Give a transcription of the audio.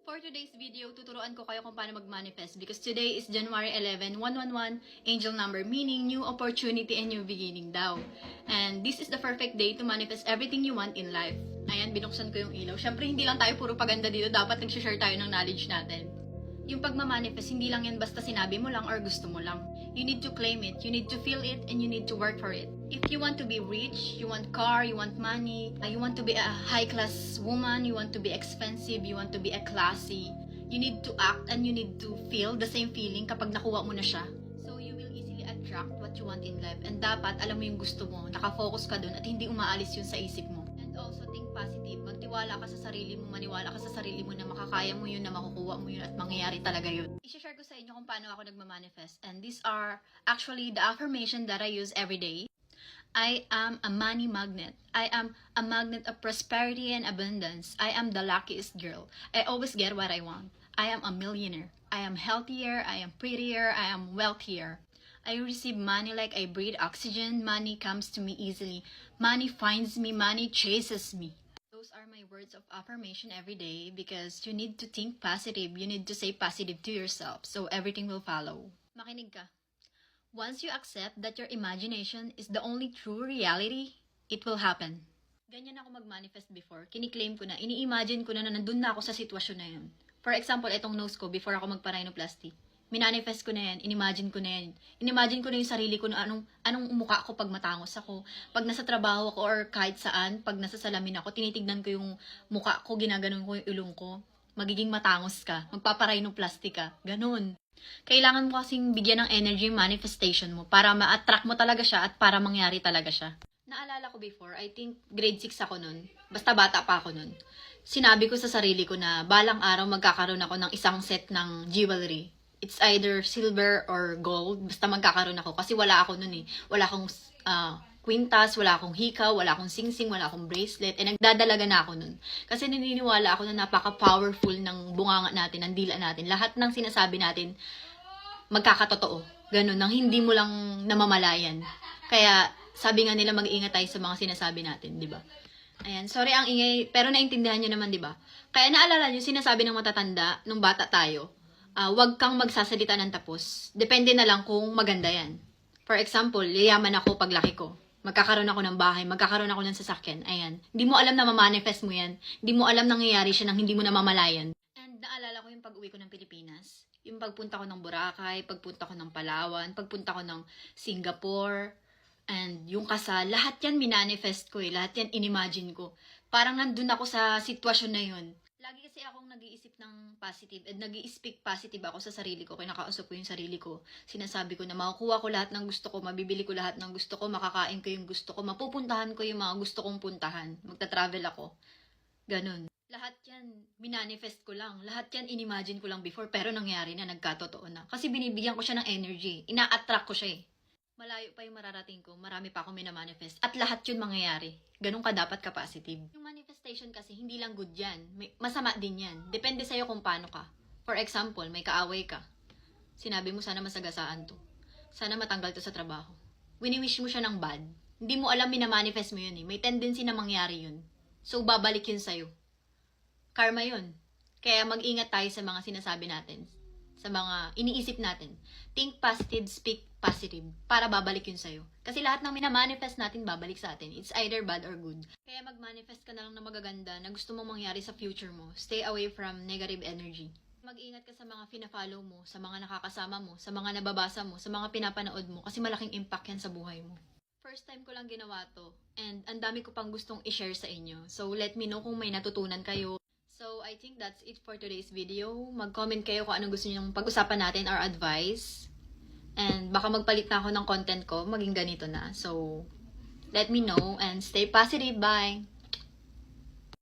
For today's video, tuturuan ko kayo kung paano mag-manifest because today is January 11, 111, angel number, meaning new opportunity and new beginning daw. And this is the perfect day to manifest everything you want in life. Ayan, binuksan ko yung ilaw. Syempre, hindi lang tayo puro paganda dito. Dapat nag-share tayo ng knowledge natin. Yung pagmamanifest, hindi lang yan basta sinabi mo lang or gusto mo lang. You need to claim it, you need to feel it, and you need to work for it. If you want to be rich, you want car, you want money, you want to be a high-class woman, you want to be expensive, you want to be a classy, you need to act and you need to feel the same feeling kapag nakuha mo na siya. So you will easily attract what you want in life. And dapat alam mo yung gusto mo, nakafocus ka dun at hindi umaalis yun sa isip mo. And also think positive, magtiwala ka sa sarili mo, maniwala ka sa sarili mo na makakaya mo yun, na makukuha mo yun at mangyayari talaga yun. I-share ko sa inyo kung paano ako nagmamanifest. And these are actually the affirmation that I use every day. I am a money magnet. I am a magnet of prosperity and abundance. I am the luckiest girl. I always get what I want. I am a millionaire. I am healthier. I am prettier. I am wealthier. I receive money like I breathe oxygen. Money comes to me easily. Money finds me. Money chases me. Those are my words of affirmation every day because you need to think positive. You need to say positive to yourself so everything will follow. Makinig ka. Once you accept that your imagination is the only true reality, it will happen. Ganyan ako mag-manifest before. Kiniklaim ko na, ini-imagine ko na nandun na ako sa sitwasyon na yun. For example, itong nose ko before ako magpa-rhinoplasty. Minanifest ko na yan, inimagine ko na yan. Inimagine ko na yung sarili ko na anong mukha ko pag matangos ako. Pag nasa trabaho ako or kahit saan, pag nasa salamin ako, tinitignan ko yung mukha ko, ginaganon ko yung ilong ko. Magiging matangos ka, magpapa-rhinoplasty ka, ganun. Kailangan mo kasing bigyan ng energy manifestation mo para ma-attract mo talaga siya at para mangyari talaga siya. Naalala ko before, I think grade 6 ako nun. Basta bata pa ako nun. Sinabi ko sa sarili ko na balang araw magkakaroon ako ng isang set ng jewelry. It's either silver or gold. Basta magkakaroon ako. Kasi wala ako nun eh. Wala akong kwintas, wala akong hikaw, wala akong singsing, wala akong bracelet. Eh, nagdadalaga na ako nun. Kasi naniniwala ako na napaka-powerful ng bunganga natin, ng dila natin. Lahat ng sinasabi natin, magkakatotoo. Ganun, nang hindi mo lang namamalayan. Kaya, sabi nga nila, mag-iingat tayo sa mga sinasabi natin, di ba? Ayan, sorry ang ingay, pero naintindihan nyo naman, di ba? Kaya naalala nyo, sinasabi ng matatanda, nung bata tayo, wag kang magsasalita ng tapos. Depende na lang kung maganda yan. For example, yayaman ako paglaki ko. Magkakaroon ako ng bahay, magkakaroon ako ng sasakyan. Ayan. Hindi mo alam na ma-manifest mo yan. Hindi mo alam nangyayari siya nang hindi mo namamalayan. And naalala ko yung pag-uwi ko ng Pilipinas. Yung pagpunta ko ng Boracay, pagpunta ko ng Palawan, pagpunta ko ng Singapore, and yung kasal, lahat yan minanifest ko eh. Lahat yan inimagine ko. Parang nandun ako sa sitwasyon na yun. Lagi kasi akong nag-iisip ng positive and nag-i-speak positive ako sa sarili ko. Kinakausap ko yung sarili ko. Sinasabi ko na makukuha ko lahat ng gusto ko, mabibili ko lahat ng gusto ko, makakain ko yung gusto ko, mapupuntahan ko yung mga gusto kong puntahan. Magta-travel ako. Ganun. Lahat yan, minanifest ko lang. Lahat yan, inimagine ko lang before, pero nangyari na, nagkatotoo na. Kasi binibigyan ko siya ng energy. Ina-attract ko siya eh. Malayo pa yung mararating ko, marami pa akong minamanifest. At lahat yun mangyayari. Ganun ka dapat ka-positive. Yung manifestation kasi, hindi lang good yan. Masama din yan. Depende sa'yo kung paano ka. For example, may kaaway ka. Sinabi mo, sana masagasaan to. Sana matanggal to sa trabaho. Wini-wish mo siya ng bad. Hindi mo alam, minamanifest mo yun eh. May tendency na mangyari yun. So, babalik yun sa'yo. Karma yun. Kaya mag-ingat tayo sa mga sinasabi natin. Sa mga iniisip natin. Think positive, speak positive. Para babalik yun sa'yo. Kasi lahat ng minamanifest natin babalik sa atin. It's either bad or good. Kaya mag-manifest ka na lang na magaganda na gusto mong mangyari sa future mo. Stay away from negative energy. Mag-ingat ka sa mga fina-follow mo, sa mga nakakasama mo, sa mga nababasa mo, sa mga pinapanood mo. Kasi malaking impact yan sa buhay mo. First time ko lang ginawa to. And ang dami ko pang gustong i-share sa inyo. So let me know kung may natutunan kayo. So, I think that's it for today's video. Mag-comment kayo kung anong gusto nyo pag-usapan natin or advice. And baka magpalit na ako ng content ko, maging ganito na. So, let me know and stay positive. Bye!